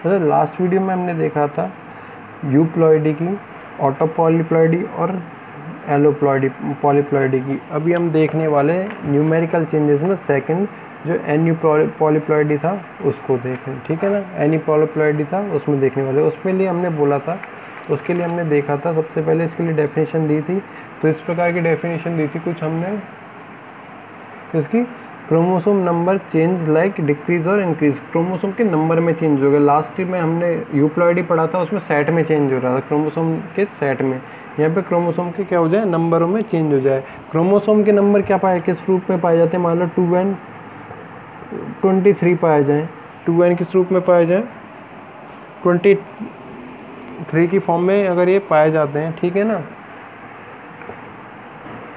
मतलब last video में हमने देखा था यूप्लॉइडी की, ऑटो पॉलीप्लॉइडी और एलोप्लॉइडी पॉलीप्लॉइडी की। अभी हम देखने वाले न्यूमेरिकल चेंजेस में सेकंड जो एन पॉलीप्लॉइडी था उसको देखें, ठीक है ना। एन पॉलीप्लॉइडी था उसमें देखने वाले, उसके लिए हमने बोला था, उसके लिए हमने देखा था सबसे पहले इसके लिए डेफिनेशन दी थी। तो इस प्रकार की डेफिनेशन दी थी कुछ हमने इसकी, chromosome number change like decrease और इंक्रीज, क्रोमोसोम के नंबर में चेंज हो गया। लास्ट में हमने यूप्लॉइडी पढ़ा था, उसमें सेट में चेंज हो रहा था, क्रोमोसोम के सेट में। यहाँ पे क्रोमोसोम के क्या हो जाए, नंबरों में चेंज हो जाए। क्रोमोसोम के नंबर क्या पाए, किस रूप में पाए जाते हैं, मान लो 2n 23 पाए जाएँ, 2n किस रूप में पाए जाए, 23 की फॉर्म में अगर ये पाए जाते हैं, ठीक है ना।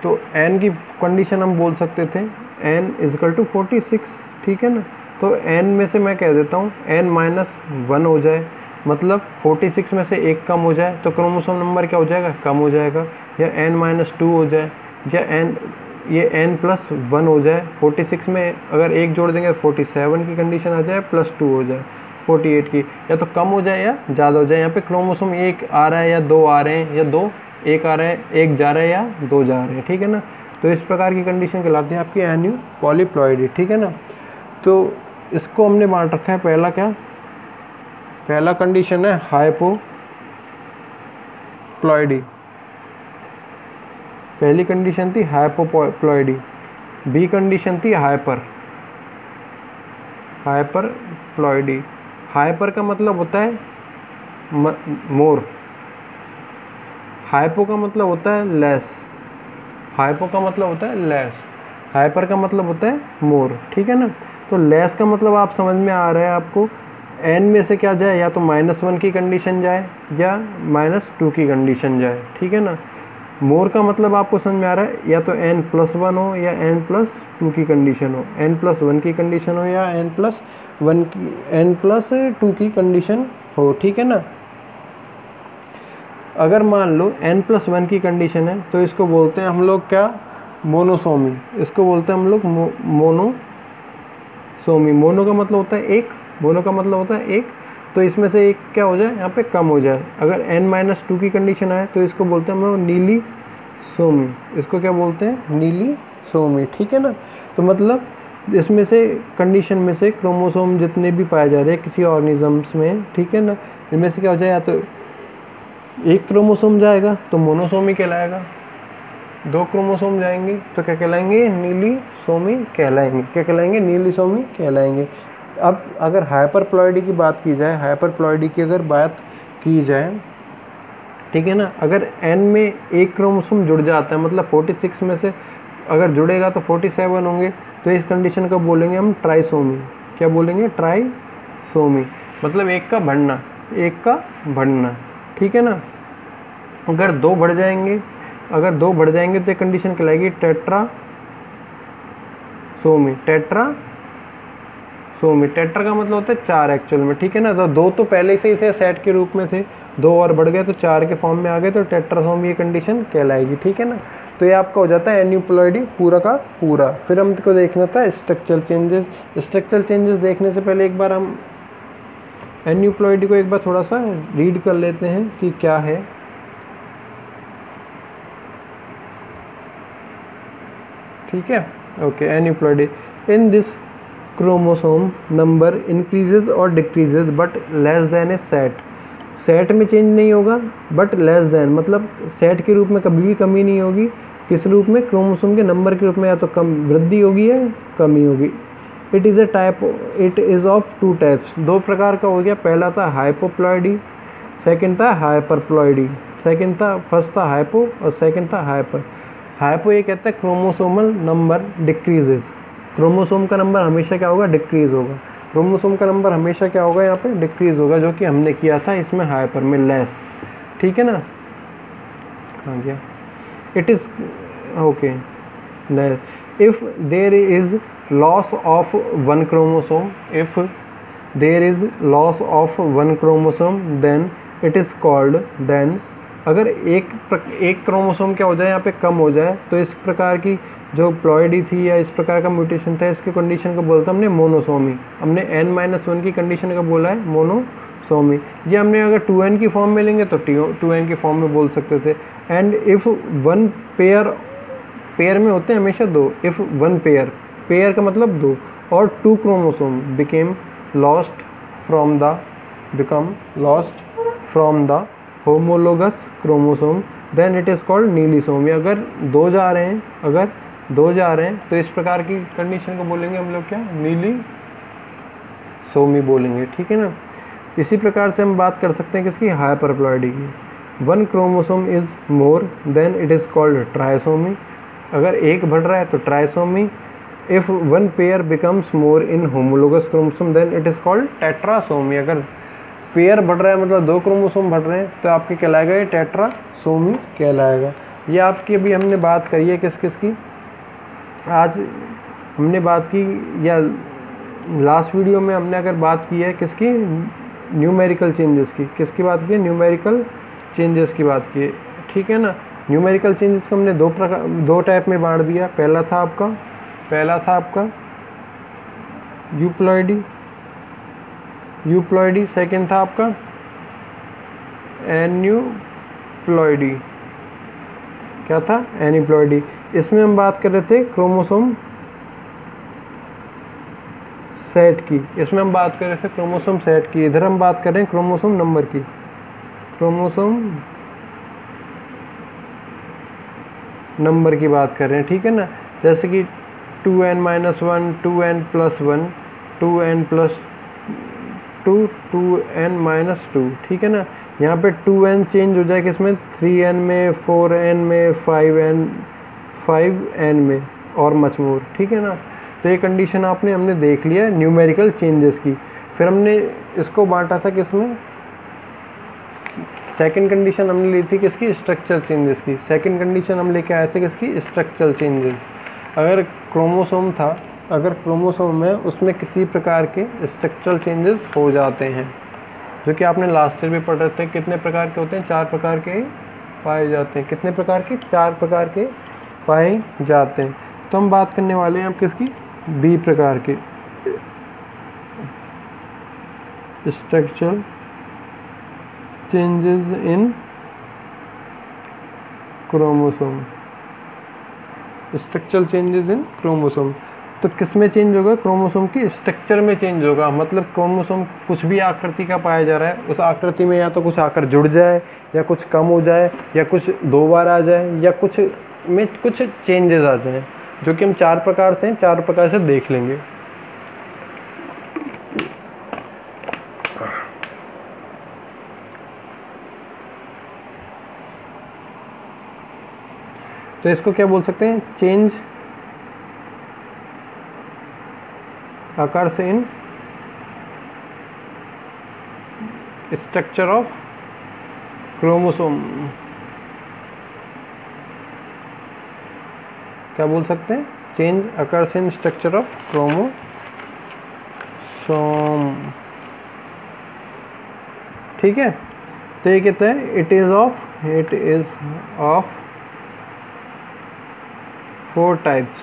तो n की कंडीशन हम बोल सकते थे n = 46, ठीक है ना। तो n में से मैं कह देता हूँ n-1 हो जाए, मतलब 46 में से एक कम हो जाए तो क्रोमोसोम नंबर क्या हो जाएगा, कम हो जाएगा। या n-2 हो जाए, या ये n+1 हो जाए। 46 में अगर एक जोड़ देंगे 47 की कंडीशन आ जाए, +2 हो जाए 48 की, या तो कम हो जाए या ज़्यादा हो जाए। यहाँ पे क्रोमोसोम एक आ रहा है या दो आ रहे हैं, या दो एक आ रहा है, एक जा रहा है या दो जा रहे हैं, ठीक है ना। तो इस प्रकार की कंडीशन कहलाती है आपकी एन्यू पॉलीप्लॉइडी, ठीक है ना। तो इसको हमने बांट रखा है, पहला क्या, पहला कंडीशन है हाइपोप्लॉइडी, पहली कंडीशन थी हाइपोप्लॉइडी। बी कंडीशन थी हाइपरप्लॉइडी। हाइपर का मतलब होता है मोर, हाइपो का मतलब होता है लेस, हाइपो का मतलब होता है लेस, हाइपर का मतलब होता है मोर, ठीक है ना। तो लेस का मतलब आप समझ में आ रहा है आपको, n में से क्या जाए, या तो -1 की कंडीशन जाए या -2 की कंडीशन जाए, ठीक है ना। मोर का मतलब आपको समझ में आ रहा है, या तो n+1 हो या n+2 की कंडीशन हो, n+1 की कंडीशन हो या n+2 की कंडीशन हो, ठीक है ना। अगर मान लो n+1 की कंडीशन है तो इसको बोलते हैं हम लोग क्या, मोनोसोमी, इसको बोलते हैं हम लोग मोनोसोमी। मोनो का मतलब होता है एक, मोनो का मतलब होता है एक, तो इसमें से एक क्या हो जाए, यहाँ पे कम हो जाए। अगर n-2 की कंडीशन आए तो इसको बोलते हैं हम लोग नीली सोमी, इसको क्या बोलते हैं, नीली सोमी, ठीक है ना। तो मतलब इसमें से कंडीशन में से क्रोमोसोम जितने भी पाए जा रहे हैं किसी ऑर्गेनिजम्स में, ठीक है ना, इनमें से क्या हो जाए, या तो एक क्रोमोसोम जाएगा तो मोनोसोमी कहलाएगा, दो क्रोमोसोम जाएंगे तो क्या कहलाएंगे, नीलीसोमी कहलाएंगे। क्या कहलाएंगे, नीलीसोमी कहलाएंगे। अब अगर हाइपरप्लॉइडी की बात की जाए, हाइपरप्लॉइडी की अगर बात की जाए, ठीक है ना, अगर n में एक क्रोमोसोम जुड़ जाता है, मतलब 46 में से अगर जुड़ेगा तो 47 होंगे, तो इस कंडीशन को बोलेंगे हम ट्राइसोमी। क्या बोलेंगे, ट्राइसोमी, मतलब एक का बढ़ना, एक का बढ़ना, ठीक है ना। अगर दो बढ़ जाएंगे, अगर दो बढ़ जाएंगे तो एक कंडीशन कहलाएगी टेट्रासोमी। टेट्रासोमी, टेट्रा का मतलब होता है चार एक्चुअल में, ठीक है ना। तो दो तो पहले से ही थे, सेट के रूप में थे, दो और बढ़ गए तो चार के फॉर्म में आ गए, तो टेट्रासोमी ये कंडीशन कहलाएगी, ठीक है ना। तो ये आपका हो जाता है एन्यूप्लॉइडी पूरा का पूरा। फिर हमको देखना था स्ट्रक्चरल चेंजेस। स्ट्रक्चरल चेंजेस देखने से पहले एक बार हम एन्यूप्लॉइडी को एक बार थोड़ा सा रीड कर लेते हैं कि क्या है। ठीक है, okay. Aneuploidy, in this chromosome number increases और decreases but less than a set. Set में चेंज नहीं होगा बट लेस देन, मतलब सेट के रूप में कभी भी कमी नहीं होगी। किस रूप में, क्रोमोसोम के नंबर के रूप में, या तो कम वृद्धि होगी या कमी होगी। It is of two types, दो प्रकार का हो गया। पहला था हाइपोप्लॉइडी, सेकंड था हाइपरप्लॉइडी। सेकंड था, फर्स्ट था हाइपो और सेकंड था हाइपर। हाइपो ये कहता है क्रोमोसोमल नंबर डिक्रीजेज, क्रोमोसोम का नंबर हमेशा क्या होगा, डिक्रीज होगा। क्रोमोसोम का नंबर हमेशा क्या होगा, यहाँ पे डिक्रीज होगा, जो कि हमने किया था इसमें हाइपर में लेस, ठीक है ना। कहाँ गया, it is okay. If there is loss of one chromosome, if there is loss of one chromosome then it is called, then अगर एक क्रोमोसोम क्या हो जाए, यहाँ पे कम हो जाए, तो इस प्रकार की जो प्लॉइडी थी या इस प्रकार का म्यूटेशन था, इसके कंडीशन को बोलता हमने मोनोसोमी। हमने n-1 की कंडीशन का बोला है मोनोसोमी। सोमी। ये हमने अगर 2n की फॉर्म में लेंगे तो 2n की फॉर्म में बोल सकते थे। एंड इफ़ वन पेयर में होते हैं हमेशा दो, इफ़ वन पेयर का मतलब दो, और 2 chromosome become lost from the homologous chromosome then it is called nullisomy. अगर दो जा रहे हैं तो इस प्रकार की कंडीशन को बोलेंगे हम लोग क्या, नीलिसोमी बोलेंगे, ठीक है ना। इसी प्रकार से हम बात कर सकते हैं किसकी, हाइपरप्लॉइडी की। 1 chromosome is more than it is called trisomy. अगर एक बढ़ रहा है तो trisomy. If 1 pair becomes more in homologous chromosome then it is called tetrasomy. अगर पेयर बढ़ रहा है मतलब 2 क्रोमोसोम बढ़ रहे हैं तो आपके कहलाएगा ये टेट्रासोमी कहलाएगा। ये आपकी अभी हमने बात करी है किसकी, आज हमने बात की या लास्ट वीडियो में हमने अगर बात की है किसकी, न्यूमेरिकल चेंजेस की। किसकी बात की है, न्यूमेरिकल चेंजेस की बात की है, ठीक है ना। न्यूमेरिकल चेंजेस को हमने दो टाइप में बांट दिया। पहला था आपका यूप्लॉइडी, सेकंड था आपका एन्यूप्लॉइडी। क्या था, एन्यूप्लॉइडी। इसमें हम बात कर रहे थे क्रोमोसोम सेट की, इधर हम बात कर रहे हैं क्रोमोसोम नंबर की, बात कर रहे हैं, ठीक है ना। जैसे कि 2n-1, 2n+1, 2n+2, 2n-2, ठीक है ना। यहाँ पे 2n चेंज हो जाएगा इसमें 3n में, 4n में, 5n में और मच मोर, ठीक है ना। तो ये कंडीशन हमने देख लिया न्यूमेरिकल चेंजेस की। फिर हमने इसको बांटा था किसमें, सेकंड कंडीशन हमने ली थी किसकी, स्ट्रक्चरल चेंजेस की। सेकंड कंडीशन हम लेके आए थे किसकी, स्ट्रक्चरल चेंजेस। अगर क्रोमोसोम है उसमें किसी प्रकार के स्ट्रक्चरल चेंजेस हो जाते हैं, जो कि आपने लास्ट ईयर भी पढ़ रहे थे। कितने प्रकार के होते हैं, 4 प्रकार के पाए जाते हैं। कितने प्रकार के, 4 प्रकार के पाए जाते हैं। तो हम बात करने वाले हैं अब किसकी, बी प्रकार के structural changes in chromosome. Structural changes in chromosome तो किस में चेंज होगा, क्रोमोसोम की स्ट्रक्चर में चेंज होगा। मतलब क्रोमोसोम कुछ भी आकृति का पाया जा रहा है, उस आकृति में या तो कुछ आकर जुड़ जाए, या कुछ कम हो जाए, या कुछ 2 बार आ जाए, या कुछ में कुछ चेंजेस आ जाए, जो कि हम 4 प्रकार से देख लेंगे। तो इसको क्या बोल सकते हैं, change occurs in structure of chromosome। क्या बोल सकते हैं, change occurs in structure of chromosome, ठीक है। तो ये कहता है इट इज ऑफ 4 टाइप्स।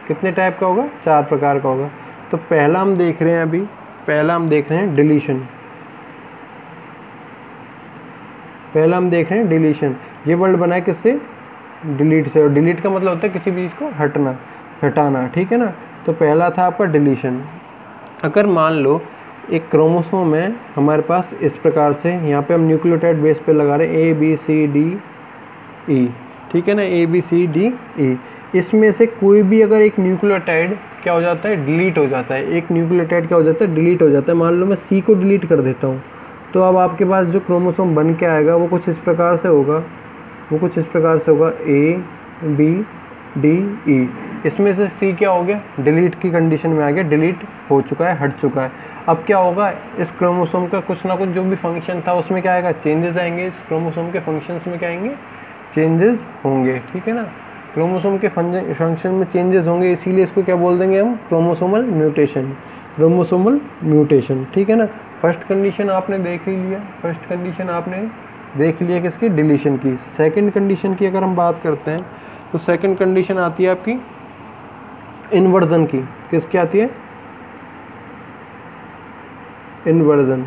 कितने टाइप का होगा, 4 प्रकार का होगा। तो पहला हम देख रहे हैं डिलीशन। डिलीशन ये वर्ड बना है किससे, डिलीट से। और डिलीट का मतलब होता है किसी भी चीज़ को हटाना, ठीक है ना। तो पहला था आपका डिलीशन। अगर मान लो एक क्रोमोसोम है हमारे पास इस प्रकार से, यहाँ पे हम न्यूक्लियोटाइड बेस पे लगा रहे हैं ABCDE, ठीक है ना, ABCDE। इसमें से कोई भी अगर एक न्यूक्लियोटाइड क्या हो जाता है, डिलीट हो जाता है। एक न्यूक्लियोटाइड क्या हो जाता है, डिलीट हो जाता है। मान लो मैं C को डिलीट कर देता हूँ, तो अब आपके पास जो क्रोमोसोम बन के आएगा वो कुछ इस प्रकार से होगा, ABDE। इसमें से C क्या हो गया, डिलीट की कंडीशन में आ गया, डिलीट हो चुका है, हट चुका है। अब क्या होगा, इस क्रोमोसोम का कुछ ना कुछ जो भी फंक्शन था उसमें क्या आएगा, चेंजेस आएंगे। इस क्रोमोसोम के फंक्शंस में क्या आएंगे, चेंजेस होंगे, ठीक है ना। क्रोमोसोम के फंक्शन में चेंजेस होंगे, इसीलिए इसको क्या बोल देंगे हम, क्रोमोसोमल म्यूटेशन, ठीक है ना। फर्स्ट कंडीशन आपने देख ही लिया, किसकी, डिलीशन की। सेकंड कंडीशन की अगर हम बात करते हैं तो सेकंड कंडीशन आती है आपकी इन्वर्जन की। किसकी आती है, इन्वर्जन।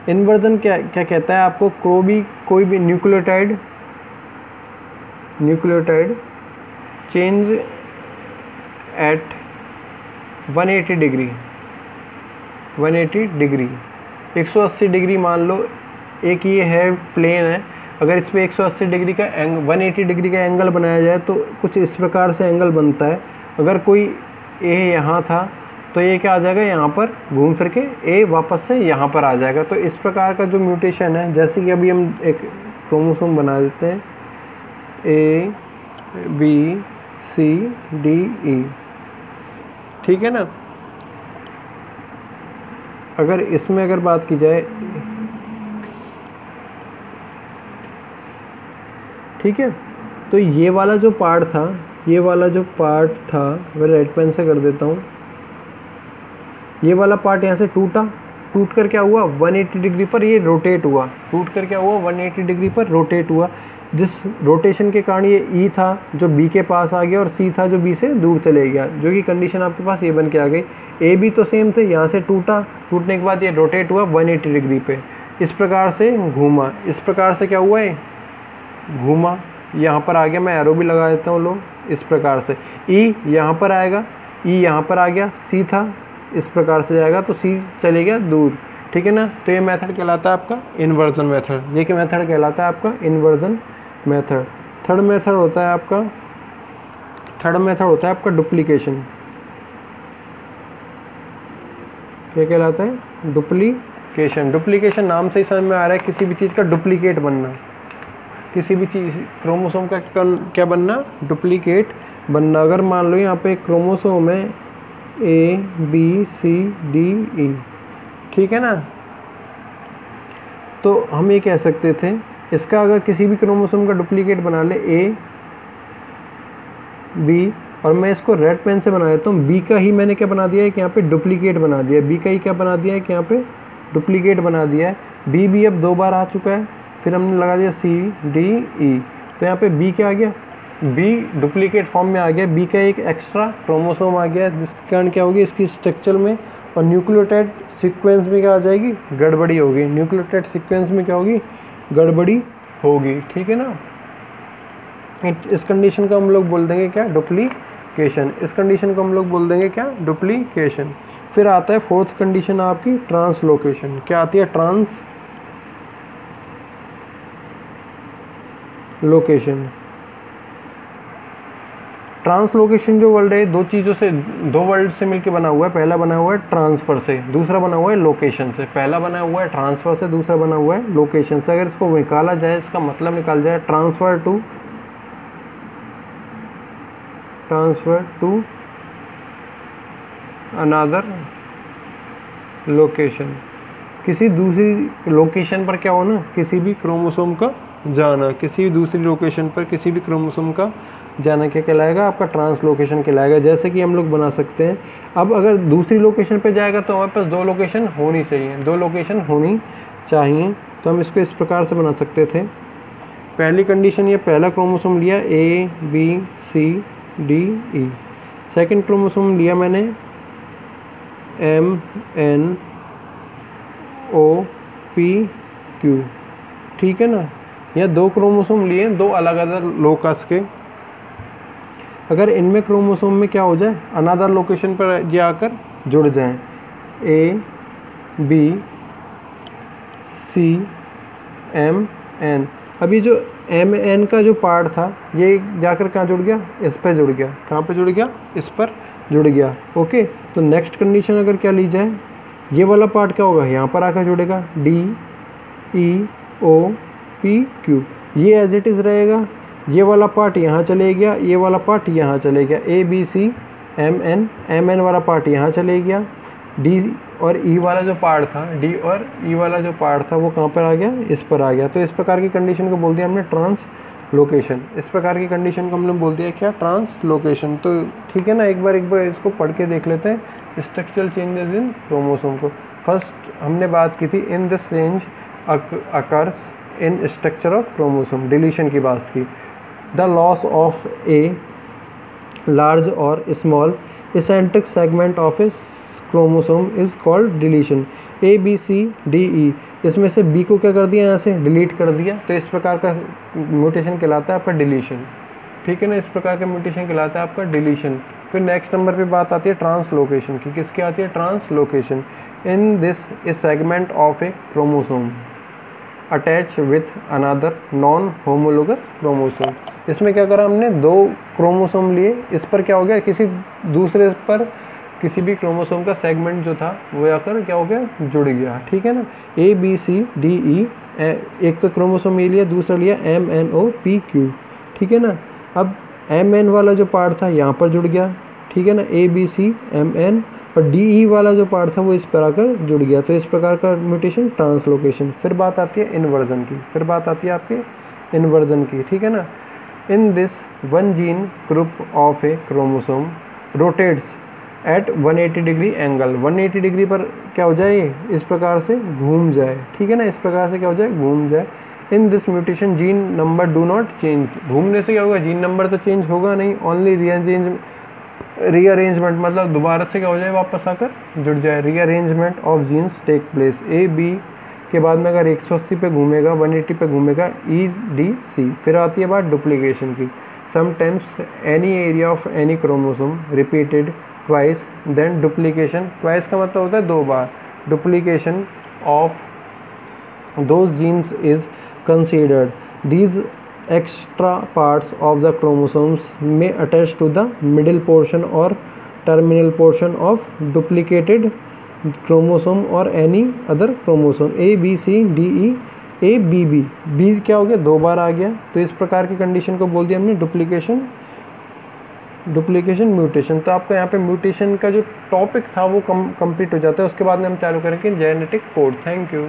इन्वर्जन क्या क्या कहता है आपको, कोई भी nucleotide change at 180 degree 180 degree मान लो एक ये है प्लेन है, अगर इस पे 180 डिग्री का 180 डिग्री का एंगल बनाया जाए तो कुछ इस प्रकार से एंगल बनता है। अगर कोई ए यहाँ था तो ये क्या आ जाएगा, यहाँ पर घूम फिर के ए वापस से यहाँ पर आ जाएगा। तो इस प्रकार का जो म्यूटेशन है, जैसे कि अभी हम एक क्रोमोसोम बना देते हैं A B C D E, ठीक है ना। अगर इसमें अगर बात की जाए, ठीक है, तो ये वाला जो पार्ट था मैं रेड पेन से कर देता हूँ। ये वाला पार्ट यहाँ से टूट कर क्या हुआ 180 डिग्री पर ये रोटेट हुआ, 180 डिग्री पर रोटेट हुआ। जिस रोटेशन के कारण ये ई था जो बी के पास आ गया और सी था जो बी से दूर चले गया, जो कि कंडीशन आपके पास ये बन के आ गई। ए बी तो सेम थे, यहाँ से टूटने के बाद ये रोटेट हुआ 180 डिग्री पे, इस प्रकार से घूमा, इस प्रकार से क्या हुआ है घूमा, यहाँ पर आ गया। मैं एरो भी लगा देता हूँ लोग, इस प्रकार से ई यहाँ पर आएगा, ई यहाँ पर आ गया, सी था इस प्रकार से जाएगा तो सी चले गया दूर, ठीक है ना। तो ये मेथड कहलाता है आपका इन्वर्जन मेथड। ये क्या मेथड कहलाता है आपका इन्वर्जन मेथड। थर्ड मेथड होता है आपका डुप्लीकेशन। क्या कहलाता है डुप्लीकेशन नाम से ही समझ में आ रहा है, किसी भी चीज़ का डुप्लीकेट बनना, किसी भी चीज़ क्रोमोसोम का क्या बनना, डुप्लीकेट बनना। अगर मान लो यहाँ पे एक क्रोमोसोम है A B C D E, ठीक है ना, तो हम ये कह सकते थे इसका अगर किसी भी क्रोमोसोम का डुप्लीकेट बना ले A B, और मैं इसको रेड पेन से बना देता हूँ, B का ही मैंने क्या बना दिया है कि यहाँ पे डुप्लीकेट बना दिया है, B का ही क्या बना दिया है कि यहाँ पे डुप्लीकेट बना दिया है। B भी अब 2 बार आ चुका है, फिर हमने लगा दिया C D E, तो यहाँ पे B क्या आ गया, B डुप्लीकेट फॉर्म में आ गया, B का एक एक्स्ट्रा क्रोमोसोम आ गया, जिसके कारण क्या होगी इसकी स्ट्रक्चर में और न्यूक्लियोटाइड सीक्वेंस में क्या आ जाएगी, गड़बड़ी होगी। न्यूक्लियोटाइड सीक्वेंस में क्या होगी, गड़बड़ी होगी, ठीक है ना। इस कंडीशन को हम लोग बोल देंगे क्या, डुप्लीकेशन। इस कंडीशन को हम लोग बोल देंगे क्या, डुप्लीकेशन। फिर आता है फोर्थ कंडीशन आपकी ट्रांसलोकेशन। क्या आती है, ट्रांसलोकेशन जो वर्ड है दो वर्ड से मिलकर बना हुआ है। पहला बना हुआ है ट्रांसफ़र से, दूसरा बना हुआ है लोकेशन से। पहला बना हुआ है ट्रांसफ़र से, दूसरा बना हुआ है लोकेशन से। अगर इसको निकाला जाए, इसका मतलब निकाल जाए ट्रांसफ़र टू अनदर लोकेशन, किसी दूसरी लोकेशन पर क्या होना, किसी भी क्रोमोसोम का जाना, किसी भी दूसरी लोकेशन पर किसी भी क्रोमोसोम का जाना क्या कहलाएगा, आपका ट्रांसलोकेशन कहलाएगा। जैसे कि हम लोग बना सकते हैं, अब अगर दूसरी लोकेशन पे जाएगा तो हमारे पास 2 लोकेशन होनी चाहिए, तो हम इसको इस प्रकार से बना सकते थे। पहली कंडीशन, ये पहला क्रोमोसोम लिया A B C D E, second chromosome लिया मैंने M N O P Q, ठीक है ना। यह 2 क्रोमोसोम लिए, 2 अलग अलग लोकस के। अगर इनमें क्रोमोसोम में क्या हो जाए, अनदर लोकेशन पर जाकर जुड़ जाएं, A B C M N। अभी जो M N का जो पार्ट था ये जाकर कहाँ जुड़ गया, इस पर जुड़ गया। कहाँ पे जुड़ गया, इस पर जुड़ गया। ओके, तो नेक्स्ट कंडीशन अगर क्या ली जाए, ये वाला पार्ट क्या होगा, यहाँ पर आकर जुड़ेगा D E O P Q, ये एज इट इज़ रहेगा। ये वाला पार्ट यहाँ चले गया, ये वाला पार्ट यहाँ चले गया, A B C M N वाला पार्ट यहाँ चले गया। D और E वाला जो पार्ट था, D और E वाला जो पार्ट था वो कहाँ पर आ गया, इस पर आ गया। तो इस प्रकार की कंडीशन को बोल दिया हमने ट्रांसलोकेशन। इस प्रकार की कंडीशन को हमने बोल दिया क्या, ट्रांसलोकेशन। तो ठीक है ना, एक बार इसको पढ़ के देख लेते हैं स्ट्रक्चरल चेंजेस इन क्रोमोसोम को। फर्स्ट हमने बात की थी in this range occurs in structure of chromosome, deletion की बात की। The loss of a large और small eccentric segment of a chromosome is called deletion. A, B, C, D, E इसमें से बी को क्या कर दिया, यहाँ से डिलीट कर दिया, तो इस प्रकार का म्यूटेशन कहलाता है आपका डिलीशन। ठीक है ना, इस प्रकार का म्यूटेशन कहलाता है आपका डिलीशन। फिर नेक्स्ट नंबर पे बात आती है ट्रांसलोकेशन की। किसकी आती है, translocation. In this is segment of a chromosome attach with another non homologous chromosome. इसमें क्या करा हमने, दो क्रोमोसोम लिए, इस पर क्या हो गया, किसी दूसरे पर किसी भी क्रोमोसोम का सेगमेंट जो था वो आकर क्या हो गया, जुड़ गया। ठीक है ना, A B C D E, एक तो क्रोमोसोम ए लिया, दूसरा लिया M N O P Q. ठीक है ना, अब एम एन वाला जो पार्ट था यहाँ पर जुड़ गया। ठीक है ना, A B C M N, और डी ई वाला जो पार्ट था वो इस पर आकर जुड़ गया, तो इस प्रकार का म्यूटेशन ट्रांसलोकेशन। फिर बात आती है इन्वर्जन की, फिर बात आती है आपके इन्वर्जन की। ठीक है ना, in this one gene group of a chromosome rotates at 180 degree angle. 180 degree पर क्या हो जाए, इस प्रकार से घूम जाए। ठीक है ना, इस प्रकार से क्या हो जाए, घूम जाए। In this mutation gene number do not change. घूमने से क्या होगा, जीन नंबर तो चेंज होगा नहीं, ओनली रीअरेंजमेंट, मतलब दोबारा से क्या हो जाए, वापस आकर जुड़ जाए। Rearrangement of genes take place. A B के बाद में अगर 180 पे घूमेगा, 180 पे घूमेगा, ई डी सी। फिर आती है बात डुप्लीकेशन की। Sometimes any area of any chromosome repeated twice then duplication. Twice का मतलब होता है दो बार। Duplication of those genes is considered. These extra parts of the chromosomes may attach to the middle portion or terminal portion of duplicated chromosome or any other chromosome। A B C D E A B B, B क्या हो गया, दो बार आ गया, तो इस प्रकार की condition को बोल दिया हमने डुप्लीकेशन म्यूटेशन। तो आपका यहाँ पे म्यूटेशन का जो टॉपिक था वो कंप्लीट हो जाता है। उसके बाद में हम चालू करेंगे जेनेटिक कोड। Thank you.